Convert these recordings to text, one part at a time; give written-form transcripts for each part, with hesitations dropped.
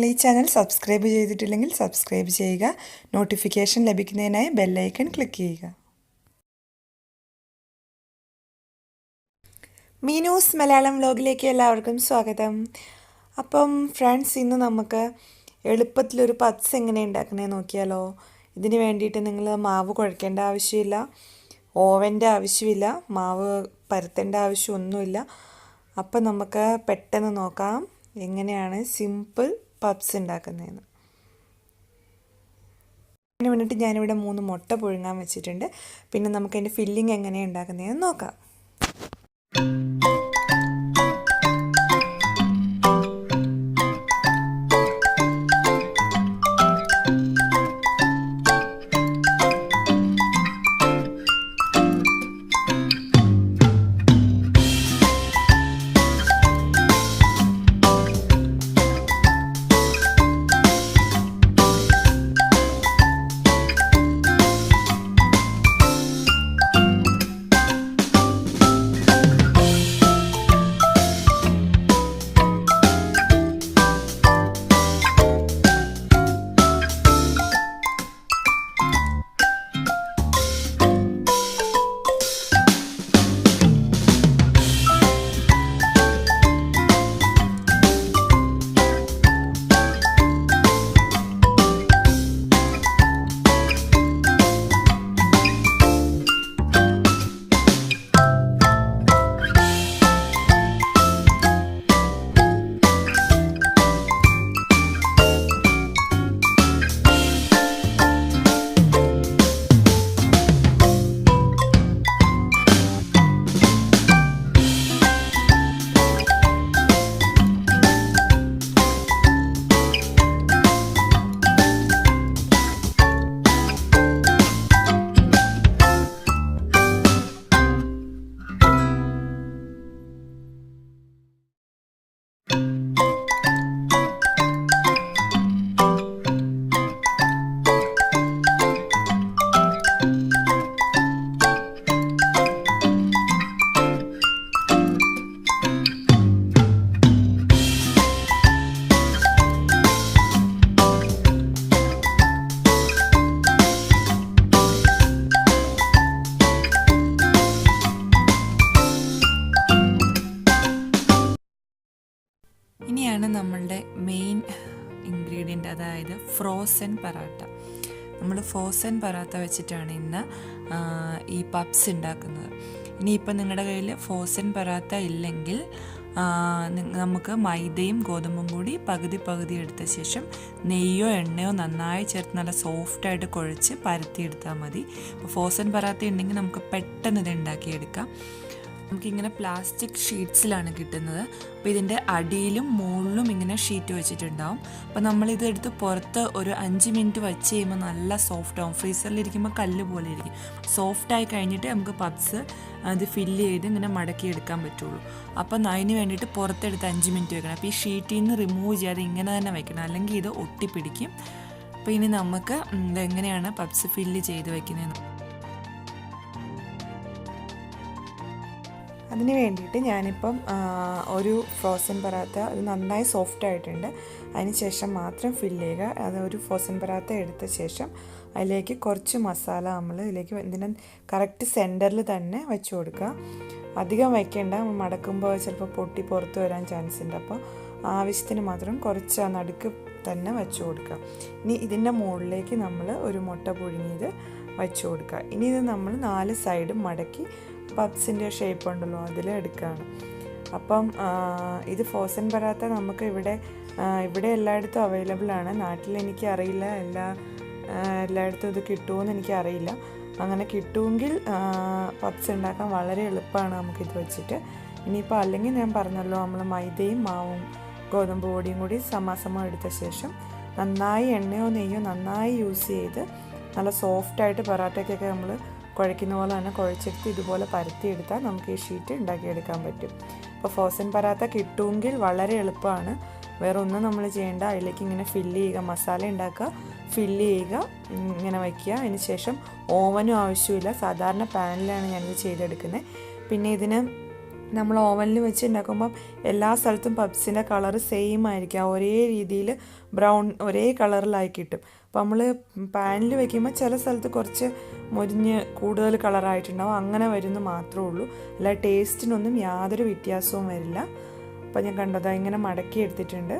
നിങ്ങൾ ഈ channel subscribe ചെയ്തിട്ടില്ലെങ്കിൽ സബ്സ്ക്രൈബ് ചെയ്യുക. നോട്ടിഫിക്കേഷൻ ലഭിക്കുന്നതിനായി ബെൽ ഐക്കൺ ക്ലിക്ക് ചെയ്യുക. മീനൂസ് മലയാളം വ്ലോഗിലേക്ക് എല്ലാവർക്കും സ്വാഗതം. അപ്പം ഫ്രണ്ട്സ്, ഇന്ന് നമുക്ക് എളുപ്പത്തിലൊരു പപ്സ് എങ്ങനെ ഉണ്ടാക്കണേന്ന് നോക്കിയാലോ. ഇതിന് വേണ്ടിയിട്ട് നിങ്ങൾ മാവ് കുഴക്കേണ്ട ആവശ്യമില്ല, ഓവൻ്റെ ആവശ്യമില്ല, മാവ് പരത്തേണ്ട ആവശ്യമൊന്നുമില്ല. അപ്പം നമുക്ക് പെട്ടെന്ന് നോക്കാം എങ്ങനെയാണ് സിമ്പിൾ പപ്സ് ഉണ്ടാക്കുന്നതെന്ന്. അതിന് വേണ്ടിയിട്ട് ഞാനിവിടെ 3 മുട്ട പുഴുങ്ങാൻ വെച്ചിട്ടുണ്ട്. പിന്നെ നമുക്ക് അതിൻ്റെ ഫില്ലിങ് എങ്ങനെയാണ് ഉണ്ടാക്കുന്നതെന്ന് നോക്കാം. ഇനിയാണ് നമ്മളുടെ മെയിൻ ഇൻഗ്രീഡിയൻ്റ്, അതായത് ഫ്രോസൺ പറാട്ട. നമ്മൾ ഫ്രോസൺ പറാത്ത വെച്ചിട്ടാണ് ഇന്ന് ഈ പപ്സ് ഉണ്ടാക്കുന്നത്. ഇനിയിപ്പോൾ നിങ്ങളുടെ കയ്യിൽ ഫ്രോസൺ പറാത്ത ഇല്ലെങ്കിൽ നമുക്ക് മൈദയും ഗോതമ്പും കൂടി പകുതി എടുത്ത ശേഷം നെയ്യോ എണ്ണയോ നന്നായി ചേർത്ത് നല്ല സോഫ്റ്റായിട്ട് കുഴച്ച് പരത്തിയെടുത്താൽ മതി. ഇപ്പോൾ ഫ്രോസൺ പറാത്ത ഉണ്ടെങ്കിൽ നമുക്ക് പെട്ടെന്ന് ഇത് ഉണ്ടാക്കിയെടുക്കാം. നമുക്കിങ്ങനെ പ്ലാസ്റ്റിക് ഷീറ്റ്സിലാണ് കിട്ടുന്നത്. അപ്പോൾ ഇതിൻ്റെ അടിയിലും മുകളിലും ഇങ്ങനെ ഷീറ്റ് വെച്ചിട്ടുണ്ടാവും. അപ്പോൾ നമ്മളിത് എടുത്ത് പുറത്ത് ഒരു 5 മിനിറ്റ് വെച്ച് കഴിയുമ്പോൾ നല്ല സോഫ്റ്റ് ആവും. ഫ്രീസറിലിരിക്കുമ്പോൾ കല്ല് പോലെ ഇരിക്കും. സോഫ്റ്റായി കഴിഞ്ഞിട്ട് നമുക്ക് പപ്സ് അത് ഫില്ല് ചെയ്ത് ഇങ്ങനെ മടക്കിയെടുക്കാൻ പറ്റുള്ളൂ. അപ്പം അതിന് വേണ്ടിയിട്ട് പുറത്തെടുത്ത് 5 മിനിറ്റ് വെക്കണം. അപ്പോൾ ഈ ഷീറ്റിൽ നിന്ന് റിമൂവ് ചെയ്യാതെ ഇങ്ങനെ തന്നെ വെക്കണം, അല്ലെങ്കിൽ ഇത് ഒട്ടിപ്പിടിക്കും. അപ്പോൾ ഇനി നമുക്ക് ഇതെങ്ങനെയാണ് പപ്സ് ഫില്ല് ചെയ്ത് വെക്കുന്നതെന്ന്. അതിന് വേണ്ടിയിട്ട് ഞാനിപ്പം ഒരു ഫ്രോസൺ പറാത്ത അത് നന്നായി സോഫ്റ്റ് ആയിട്ടുണ്ട്. അതിന് ശേഷം മാത്രം ഫില്ല് ചെയ്യുക. അത് ഒരു ഫ്രോസൺ പറാത്ത എടുത്ത ശേഷം അതിലേക്ക് കുറച്ച് മസാല നമ്മൾ ഇതിലേക്ക് ഇതിന് കറക്റ്റ് സെൻറ്ററിൽ തന്നെ വെച്ച് കൊടുക്കുക. അധികം വയ്ക്കേണ്ട, മടക്കുമ്പോൾ ചിലപ്പോൾ പൊട്ടി പുറത്ത് വരാൻ ചാൻസ് ഉണ്ട്. അപ്പോൾ ആവശ്യത്തിന് മാത്രം കുറച്ച് ആ നടുക്ക് തന്നെ വെച്ച് കൊടുക്കുക. ഇനി ഇതിൻ്റെ മുകളിലേക്ക് നമ്മൾ ഒരു മുട്ട പുഴുങ്ങിയത് വെച്ച് കൊടുക്കുക. ഇനി ഇത് നമ്മൾ 4 സൈഡും മടക്കി പപ്സിൻ്റെ ഷേപ്പ് ഉണ്ടല്ലോ അതിൽ എടുക്കുകയാണ്. അപ്പം ഇത് ഫ്രോസൺ പറാത്ത നമുക്ക് ഇവിടെ എല്ലായിടത്തും അവൈലബിൾ ആണ്. നാട്ടിൽ എനിക്ക് അറിയില്ല എല്ലായിടത്തും ഇത് കിട്ടുമോയെന്ന് എനിക്കറിയില്ല. അങ്ങനെ കിട്ടുമെങ്കിൽ പപ്സ് ഉണ്ടാക്കാൻ വളരെ എളുപ്പമാണ് നമുക്കിത് വെച്ചിട്ട്. ഇനിയിപ്പോൾ അല്ലെങ്കിൽ ഞാൻ പറഞ്ഞല്ലോ, നമ്മൾ മൈദയും മാവും ഗോതമ്പ് പൊടിയും കൂടി സമാസമം എടുത്ത ശേഷം നന്നായി എണ്ണയോ നെയ്യോ നന്നായി യൂസ് ചെയ്ത് നല്ല സോഫ്റ്റായിട്ട് പൊറാട്ടയ്ക്കൊക്കെ നമ്മൾ കുഴയ്ക്കുന്ന പോലെ തന്നെ കുഴച്ചെടുത്ത് ഇതുപോലെ പരത്തിയെടുത്താൽ നമുക്ക് ഈ ഷീറ്റ് ഉണ്ടാക്കിയെടുക്കാൻ പറ്റും. അപ്പോൾ ഫ്രോസൺ പറാത്ത കിട്ടുമെങ്കിൽ വളരെ എളുപ്പമാണ്. വേറെ ഒന്നും നമ്മൾ ചെയ്യേണ്ട. അതിലേക്ക് ഇങ്ങനെ ഫില്ല് ചെയ്യുക, മസാല ഉണ്ടാക്കുക, ഫില്ല് ചെയ്യുക, ഇങ്ങനെ വയ്ക്കുക. അതിന് ശേഷം ഓവനും ആവശ്യമില്ല, സാധാരണ പാനിലാണ് ഞാനിത് ചെയ്തെടുക്കുന്നത്. പിന്നെ ഇതിന് നമ്മൾ ഓവനിൽ വെച്ച് ഉണ്ടാക്കുമ്പം എല്ലാ സ്ഥലത്തും പപ്സിൻ്റെ കളറ് സെയിം ആയിരിക്കും, ഒരേ രീതിയിൽ ബ്രൗൺ ഒരേ കളറിലായി കിട്ടും. അപ്പോൾ നമ്മൾ പാനിൽ വെക്കുമ്പോൾ ചില സ്ഥലത്ത് കുറച്ച് മുരിഞ്ഞ് കൂടുതൽ കളറായിട്ടുണ്ടാവും, അങ്ങനെ വരുന്നു മാത്രമേ ഉള്ളൂ. അല്ല ടേസ്റ്റിനൊന്നും യാതൊരു വ്യത്യാസവും വരില്ല. അപ്പോൾ ഞാൻ കണ്ടത് ഇങ്ങനെ മടക്കി എടുത്തിട്ടുണ്ട്.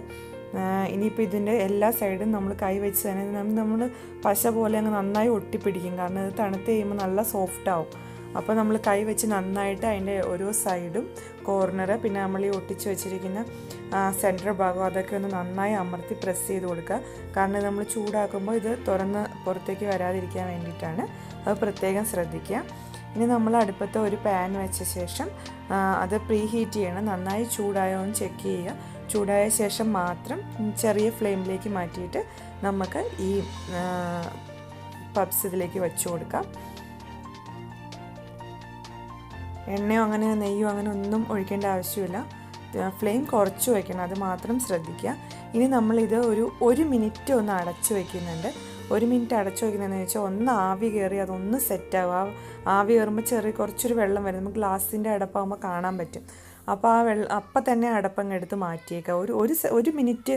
ഇനിയിപ്പോൾ ഇതിൻ്റെ എല്ലാ സൈഡും നമ്മൾ കൈ വെച്ച് തന്നെ നമ്മൾ പശ പോലെ അങ്ങ് നന്നായി ഒട്ടിപ്പിടിക്കും, കാരണം ഇത് തണുത്ത് കഴിയുമ്പോൾ നല്ല സോഫ്റ്റ് ആവും. അപ്പോൾ നമ്മൾ കൈ വെച്ച് നന്നായിട്ട് അതിൻ്റെ ഓരോ സൈഡും കോർണർ പിന്നെ നമ്മൾ ഈ ഒട്ടിച്ച് വെച്ചിരിക്കുന്ന സെൻറ്റർ ഭാഗം അതൊക്കെ ഒന്ന് നന്നായി അമർത്തി പ്രസ് ചെയ്ത് കൊടുക്കുക. കാരണം നമ്മൾ ചൂടാക്കുമ്പോൾ ഇത് തുറന്ന് പുറത്തേക്ക് വരാതിരിക്കാൻ വേണ്ടിയിട്ടാണ്, അത് പ്രത്യേകം ശ്രദ്ധിക്കുക. ഇനി നമ്മൾ അടുപ്പത്ത് ഒരു പാൻ വെച്ച ശേഷം അത് പ്രീ ഹീറ്റ് ചെയ്യണം. നന്നായി ചൂടായോ എന്ന് ചെക്ക് ചെയ്യുക. ചൂടായ ശേഷം മാത്രം ചെറിയ ഫ്ലെയിമിലേക്ക് മാറ്റിയിട്ട് നമുക്ക് ഈ പപ്സ് ഇതിലേക്ക് വെച്ച് കൊടുക്കാം. എണ്ണയോ അങ്ങനെ നെയ്യോ അങ്ങനെ ഒന്നും ഒഴിക്കേണ്ട ആവശ്യമില്ല. ഫ്ലെയിം കുറച്ച് വയ്ക്കണം, അത് മാത്രം ശ്രദ്ധിക്കുക. ഇനി നമ്മളിത് ഒരു മിനിറ്റ് ഒന്ന് അടച്ചു വയ്ക്കുന്നുണ്ട്. 1 മിനിറ്റ് അടച്ചു വയ്ക്കുന്നതെന്ന് വെച്ചാൽ ഒന്ന് ആവി കയറി അതൊന്ന് സെറ്റാകും. ആവി കയറുമ്പോൾ കുറച്ചൊരു വെള്ളം വരും, നമുക്ക് ഗ്ലാസിൻ്റെ അടപ്പാകുമ്പോൾ കാണാൻ പറ്റും. അപ്പോൾ അപ്പം തന്നെ അടപ്പങ്ങ് എടുത്ത് മാറ്റിയേക്കാം. ഒരു മിനിറ്റ്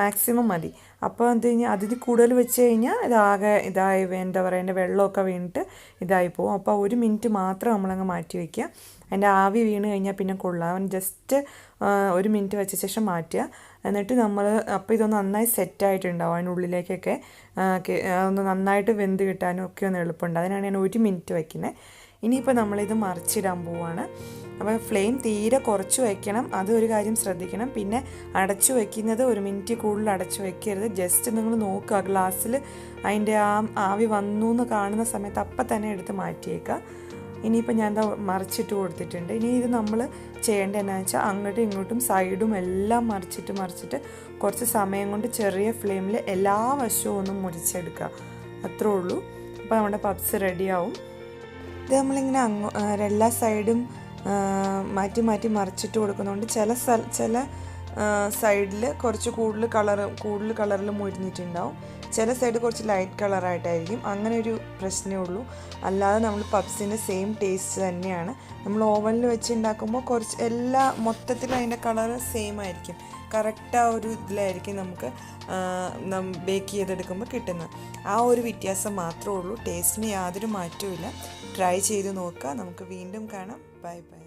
മാക്സിമം മതി. അപ്പോൾ എന്ത് കഴിഞ്ഞാൽ അതിൽ കൂടുതൽ വെച്ച് കഴിഞ്ഞാൽ ഇതാകെ എന്താ പറയുക, അതിൻ്റെ വെള്ളമൊക്കെ വീണിട്ട് ഇതായി പോകും. അപ്പോൾ 1 മിനിറ്റ് മാത്രം നമ്മളങ്ങ് മാറ്റി വയ്ക്കുക. അതിൻ്റെ ആവി വീണ് കഴിഞ്ഞാൽ പിന്നെ കൊള്ളാം. ജസ്റ്റ് 1 മിനിറ്റ് വെച്ച ശേഷം മാറ്റുക. എന്നിട്ട് നമ്മൾ അപ്പോൾ ഇതൊന്ന് നന്നായി സെറ്റായിട്ടുണ്ടാവും. അതിനുള്ളിലേക്കൊക്കെ ഒന്ന് നന്നായിട്ട് വെന്ത് കിട്ടാനും ഒക്കെ ഒന്ന് എളുപ്പമുണ്ട്. അതിനാണ് ഞാൻ 1 മിനിറ്റ് വയ്ക്കുന്നത്. ഇനിയിപ്പോൾ നമ്മളിത് മറിച്ചിടാൻ പോവുകയാണ്. അപ്പോൾ ഫ്ലെയിം തീരെ കുറച്ച് വയ്ക്കണം, അതൊരു കാര്യം ശ്രദ്ധിക്കണം. പിന്നെ അടച്ചു വയ്ക്കുന്നത് 1 മിനിറ്റ് കൂടുതൽ അടച്ചു വയ്ക്കരുത്. ജസ്റ്റ് നിങ്ങൾ നോക്കുക, ഗ്ലാസ്സിൽ അതിൻ്റെ ആവി വന്നു എന്ന് കാണുന്ന സമയത്ത് അപ്പം തന്നെ എടുത്ത് മാറ്റിയേക്കുക. ഇനിയിപ്പോൾ ഞാൻ മറിച്ചിട്ട് കൊടുത്തിട്ടുണ്ട്. ഇനി ഇത് നമ്മൾ ചെയ്യേണ്ടത് എന്താണെന്ന് വെച്ചാൽ അങ്ങോട്ടും ഇങ്ങോട്ടും സൈഡും എല്ലാം മറിച്ചിട്ട് കുറച്ച് സമയം കൊണ്ട് ചെറിയ ഫ്ലെയിമിൽ എല്ലാ വശവും ഒന്നും മുരിച്ചെടുക്കുക. അത്രേ ഉള്ളൂ. അപ്പോൾ നമ്മുടെ പപ്സ് റെഡിയാവും. ഇത് നമ്മളിങ്ങനെ എല്ലാ സൈഡും മാറ്റി മറിച്ചിട്ട് കൊടുക്കുന്നതുകൊണ്ട് ചില സൈഡിൽ കുറച്ച് കൂടുതൽ കളറിൽ മുരിഞ്ഞിട്ടുണ്ടാവും, ചില സൈഡ് കുറച്ച് ലൈറ്റ് കളറായിട്ടായിരിക്കും. അങ്ങനെ ഒരു പ്രശ്നമേ ഉള്ളൂ. അല്ലാതെ നമ്മൾ പപ്സിൻ്റെ സെയിം ടേസ്റ്റ് തന്നെയാണ്. നമ്മൾ ഓവനിൽ വെച്ച് ഉണ്ടാക്കുമ്പോൾ കുറച്ച് മൊത്തത്തിൽ അതിൻ്റെ കളറ് സെയിം ആയിരിക്കും. കറക്റ്റ് ആ ഒരു ഇതിലായിരിക്കും നമുക്ക് ബേക്ക് ചെയ്തെടുക്കുമ്പോൾ കിട്ടുന്നത്. ആ ഒരു വ്യത്യാസം മാത്രമേ ഉള്ളൂ. ടേസ്റ്റിന് യാതൊരു മാറ്റവും ഇല്ല. ട്രൈ ചെയ്ത് നോക്കുക. നമുക്ക് വീണ്ടും കാണാം. Bye bye.